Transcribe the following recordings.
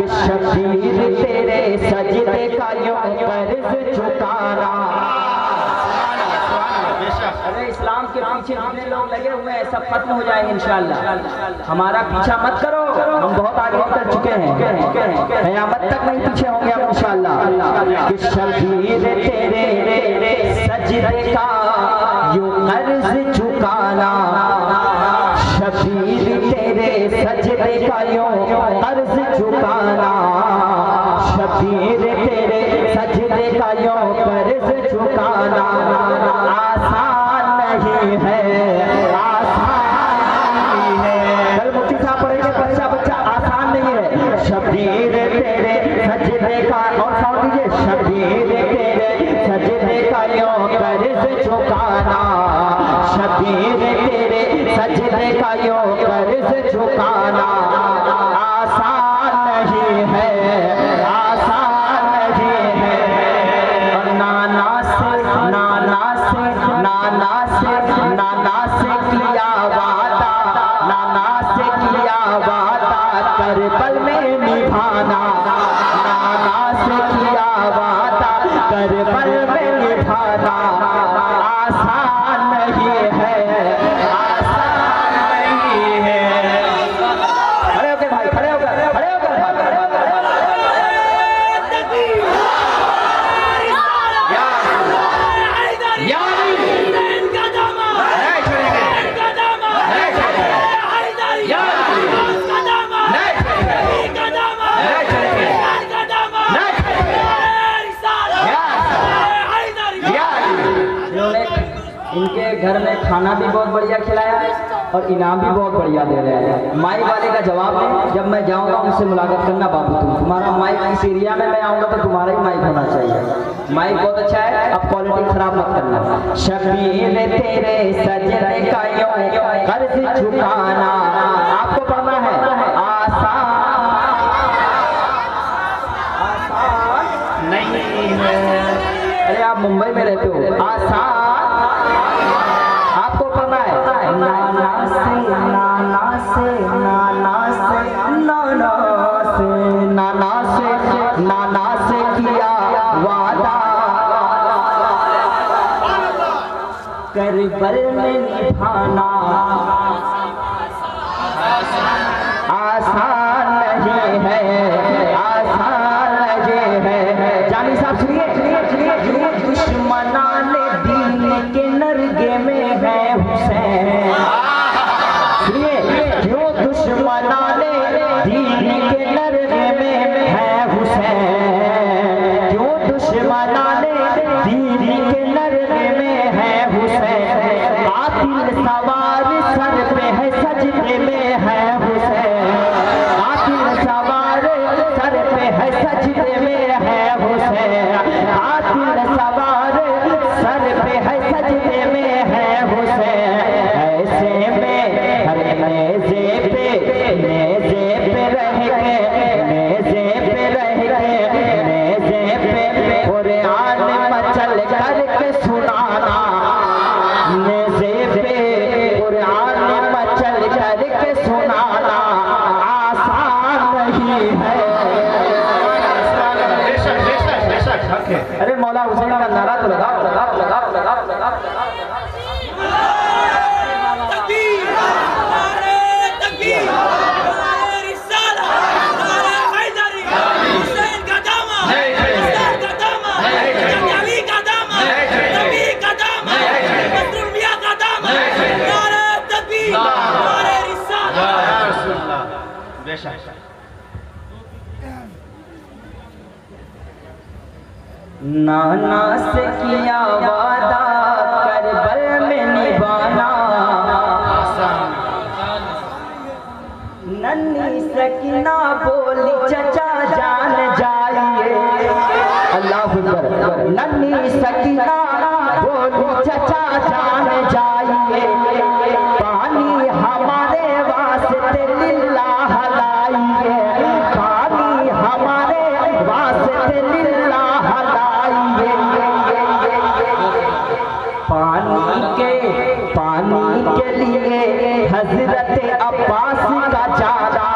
शबीर तेरे सजदे का यूं कर्ज चुकाना। अरे इस्लाम के पीछे जितने लोग लगे हुए हैं सब खत्म हो जाएंगे इंशाअल्लाह। हमारा पीछा मत करो, हम बहुत आगे निकल चुके हैं, क़यामत तक नहीं पीछे होंगे हम इंशाअल्लाह। कि शबीर तेरे सजदे का यूं कर्ज चुकाना, शबीर तेरे सजदे का यूं कर्ज चुकाना, शबीर तेरे सजदे का यूं कर्ज चुकाना। आसान नहीं है, आसान नहीं है। कल मुफ्ती साहब पढ़ेंगे बच्चा बच्चा, आसान नहीं है। शबीर तेरे सजदे का, और साउंड दीजिए, शबीर तेरे सजदे का यूं कर्ज चुकाना, शबीर तेरे सजदे का यूं कर्ज चुकाना। आसान नहीं है, आसान नहीं है। और नाना से किया वादा, नाना से किया वादा करबल में निभाना, नाना से किया वादा करबल में निभाना। आसान नहीं है, आसान नहीं है। खड़े होकर भाई, खड़े होकर, खड़े होकर। इनके घर में खाना भी बहुत बढ़िया खिलाया और इनाम भी बहुत बढ़िया दे रहे हैं। माइक वाले का जवाब दें, जब मैं जाऊंगा उनसे मुलाकात करना। बाबू तुम्हारा माइक इस एरिया में मैं आऊंगा तो तुम्हारा ही माइक होना चाहिए। माइक बहुत अच्छा है, अब क्वालिटी खराब मत करना। शबीर तेरे सजदे का यूं कर्ज चुकाना, आपको पढ़ना है। आसान नहीं है। अरे आप मुंबई में रहते हो, आसान आपको पता है। नाना से नाना से नाना से नाना से नाना से नाना से किया वादा करबल में निभाना। आसान नहीं है, आसान नहीं है। जानी साहब सुनिए, दुश्मनाने दीन के नरगे में है हुसैन। सुनिए, क्यों दुश्मनाने दीन के नरगे में है हुसैन, क्यों दुश्मनाने दीन के नरगे में है हुसैन। कातिल सवार सर पे है सजदे में है हुसैन, कातिल सवार सर पे है सजदे में है हुसैन, कातिल सवार सर पे है सजदे में है हुसैन। ऐसे में हर नेज़े पे रह के, नेज़े पे रह के, नेज़े पे कुरान मचल करके सुनाना, नेज़े पे कुरान मचल करके सुनाना। आसान नहीं है। अरे मौला हुसैन का नारा तो लगाओ, लगाओ, लगाओ, लगाओ, लगाओ, लगाओ। नाना से किया वादा करबल में निभाना, नन्ही सकीना बोली चचा जान जाइए। अल्लाह अकबर। नन्ही सकीना बोली चचा जान जाइए, पानी हमारे वास्ते लिल्लाह लाइए, पानी हमारे वास्ते लिल्लाह लाइए। पानी के लिए हजरत अब्बास का जाना,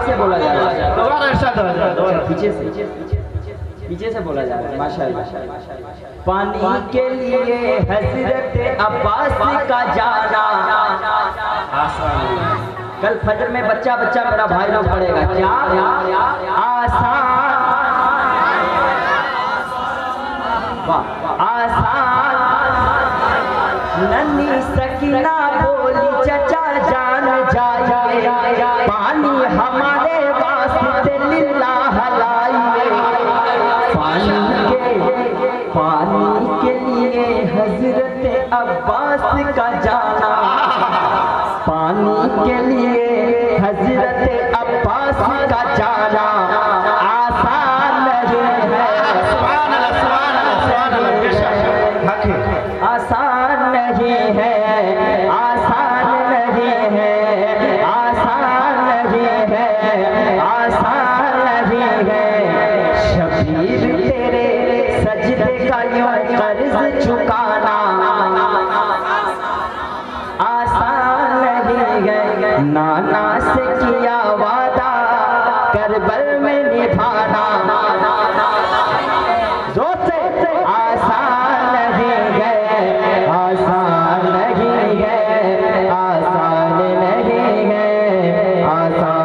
से बोला जा रहा है, दोबारा इरशाद हो जाए। पीछे से बोला जा रहा है। माशाअल्लाह। पानी के लिए हजरत अब्बास का जाना आसान। कल फजर में बच्चा बच्चा मेरा भाई लोग पढ़ेगा क्या आसान, आसान। नन्ही सकीना बोली चचा जान जाइए, पानी हमारे वास्ते लिल्लाह लाइए। पानी के लिए हजरत अब्बास का जाना, पानी के लिए हजरत अब्बास का जाना आसान नहीं है, सुभान अल्लाह, सुभान अल्लाह, सुभान अल्लाह, बेशक हक है। आसान नहीं है, आसान नहीं है, आसान नहीं है, आसान नहीं है। शबीर तेरे सजदे का यूं कर्ज चुकाना आसान नहीं है। नाना से किया वादा करबल में निभाना जोर से आसान नहीं है, आसान नहीं है, आसान नहीं है, आसान।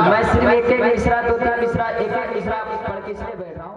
मैं सिर्फ एक मिसरा, दो तीन मिसरा, एक मिसरा पढ़ के इसलिए बैठ रहा हूँ।